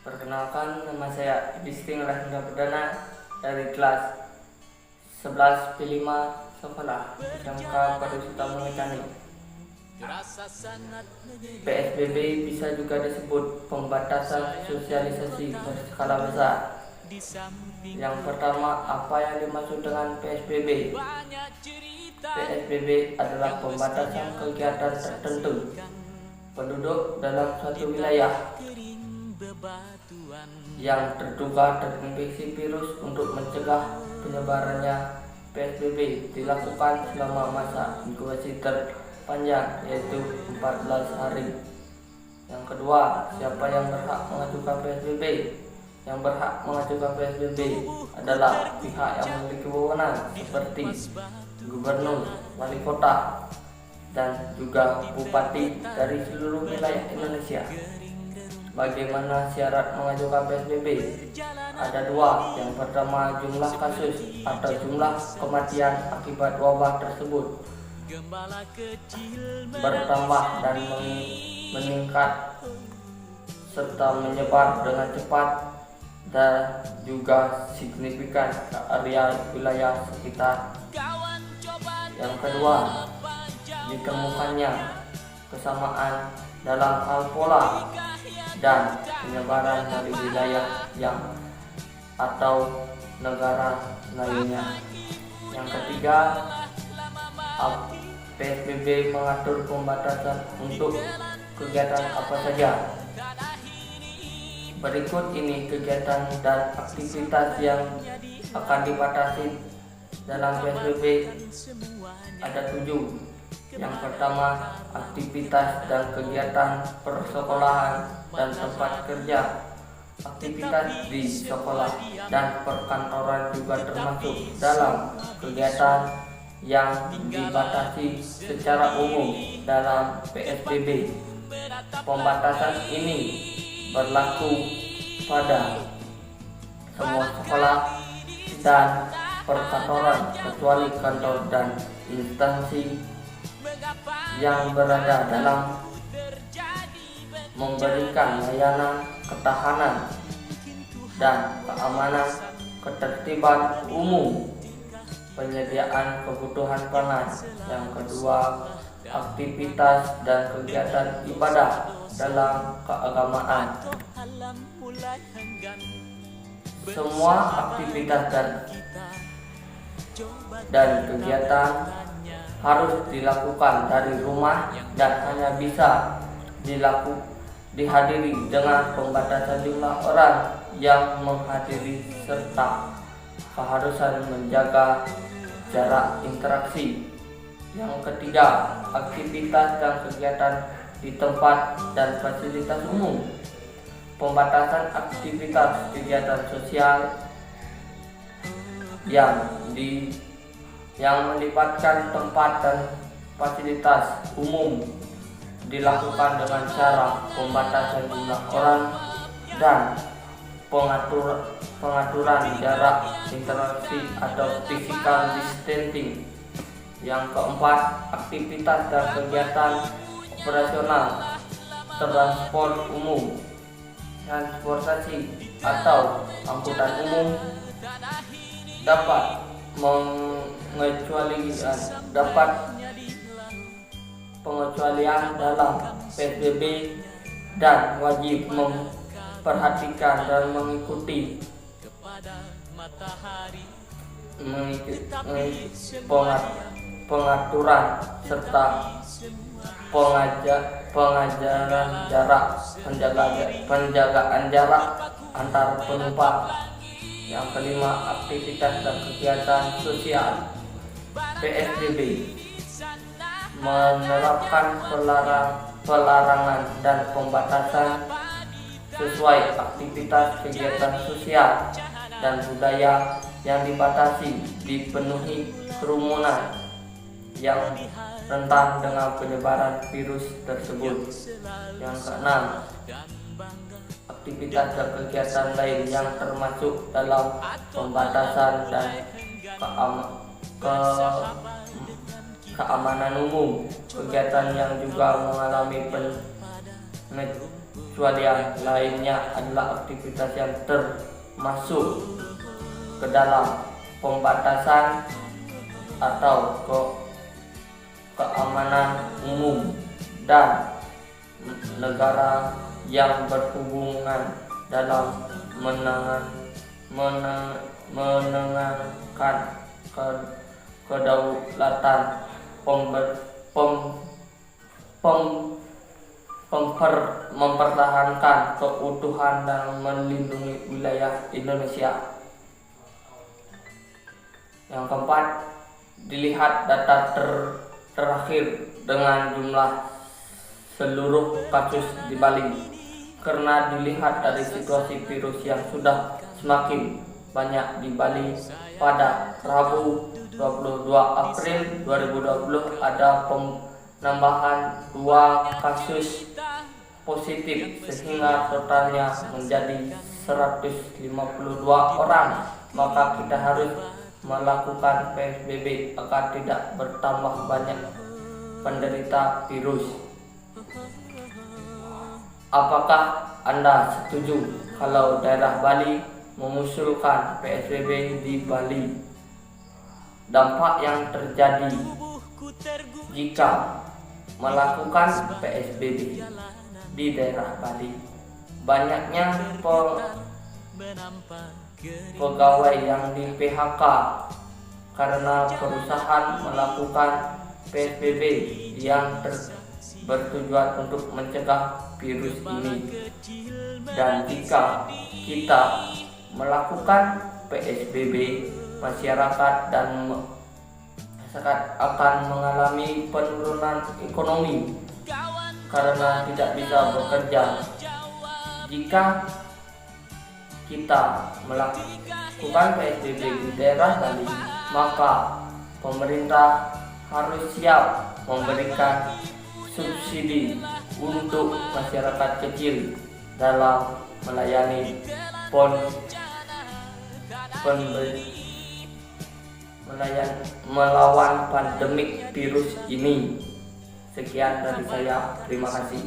Perkenalkan, nama saya Disting Rahenda Perdana dari kelas 11 P5 Sekolah SMK Pariwisata Mekanik. PSBB bisa juga disebut pembatasan sosialisasi berskala besar. Yang pertama, apa yang dimaksud dengan PSBB? PSBB adalah pembatasan kegiatan tertentu penduduk dalam suatu wilayah yang terduga terinfeksi virus. Untuk mencegah penyebarannya, PSBB dilakukan selama masa inkubasi terpanjang, yaitu 14 hari. Yang kedua, siapa yang berhak mengajukan PSBB? Yang berhak mengajukan PSBB adalah pihak yang memiliki wewenang seperti gubernur, wali kota, dan juga bupati dari seluruh wilayah Indonesia. Bagaimana syarat mengajukan PSBB? Ada dua. Yang pertama, jumlah kasus atau jumlah kematian akibat wabah tersebut bertambah dan meningkat serta menyebar dengan cepat dan juga signifikan ke area wilayah sekitar. Yang kedua, ditemukannya kesamaan dalam hal pola dan penyebaran dari wilayah yang atau negara lainnya. Yang ketiga, PSBB mengatur pembatasan untuk kegiatan apa saja. Berikut ini kegiatan dan aktivitas yang akan dibatasi dalam PSBB. Ada 7. Yang pertama, aktivitas dan kegiatan persekolahan dan tempat kerja. Aktivitas di sekolah dan perkantoran juga termasuk dalam kegiatan yang dibatasi secara umum dalam PSBB. Pembatasan ini berlaku pada semua sekolah dan perkantoran kecuali kantor dan instansi yang berada dalam memberikan layanan ketahanan dan keamanan, ketertiban umum, penyediaan kebutuhan pangan. Yang kedua, aktivitas dan kegiatan ibadah dalam keagamaan. Semua aktivitas dan kegiatan harus dilakukan dari rumah dan hanya bisa dihadiri dengan pembatasan jumlah orang yang menghadiri serta keharusan menjaga jarak interaksi. Yang ketiga, aktivitas dan kegiatan di tempat dan fasilitas umum. Pembatasan aktivitas kegiatan sosial yang melibatkan tempat dan fasilitas umum dilakukan dengan cara pembatasan jumlah orang dan pengaturan jarak interaksi atau physical distancing. Yang keempat, aktivitas dan kegiatan operasional transport umum, transportasi atau angkutan umum dapat pengecualian dalam PSBB dan wajib memperhatikan dan mengikuti pengaturan serta penjagaan jarak antar penumpang. Yang kelima, aktivitas dan kegiatan sosial. PSBB menerapkan pelarangan dan pembatasan sesuai aktivitas kegiatan sosial dan budaya yang dibatasi, dipenuhi kerumunan yang rentan dengan penyebaran virus tersebut. Yang keenam, aktivitas dan kegiatan lain yang termasuk dalam pembatasan dan keamanan umum. Kegiatan yang juga mengalami Pengecualian lainnya adalah aktivitas yang termasuk ke dalam pembatasan atau keamanan umum dan negara yang berhubungan dalam menenangkan kedaulatan, mempertahankan keutuhan dan melindungi wilayah Indonesia. Yang keempat, dilihat data terakhir dengan jumlah seluruh kasus di Bali. Karena dilihat dari situasi virus yang sudah semakin banyak di Bali, pada Rabu 22 April 2020 ada penambahan 2 kasus positif sehingga totalnya menjadi 152 orang. Maka kita harus melakukan PSBB agar tidak bertambah banyak penderita virus. Apakah Anda setuju kalau daerah Bali mengusulkan PSBB di Bali? Dampak yang terjadi jika melakukan PSBB di daerah Bali: banyaknya pegawai yang di PHK karena perusahaan melakukan PSBB yang bertujuan untuk mencegah virus ini. Dan jika kita melakukan PSBB, masyarakat akan mengalami penurunan ekonomi karena tidak bisa bekerja. Jika kita melakukan PSBB di daerah Bali, maka pemerintah harus siap memberikan subsidi untuk masyarakat kecil dalam melayani melawan pandemik virus ini. Sekian dari saya, terima kasih.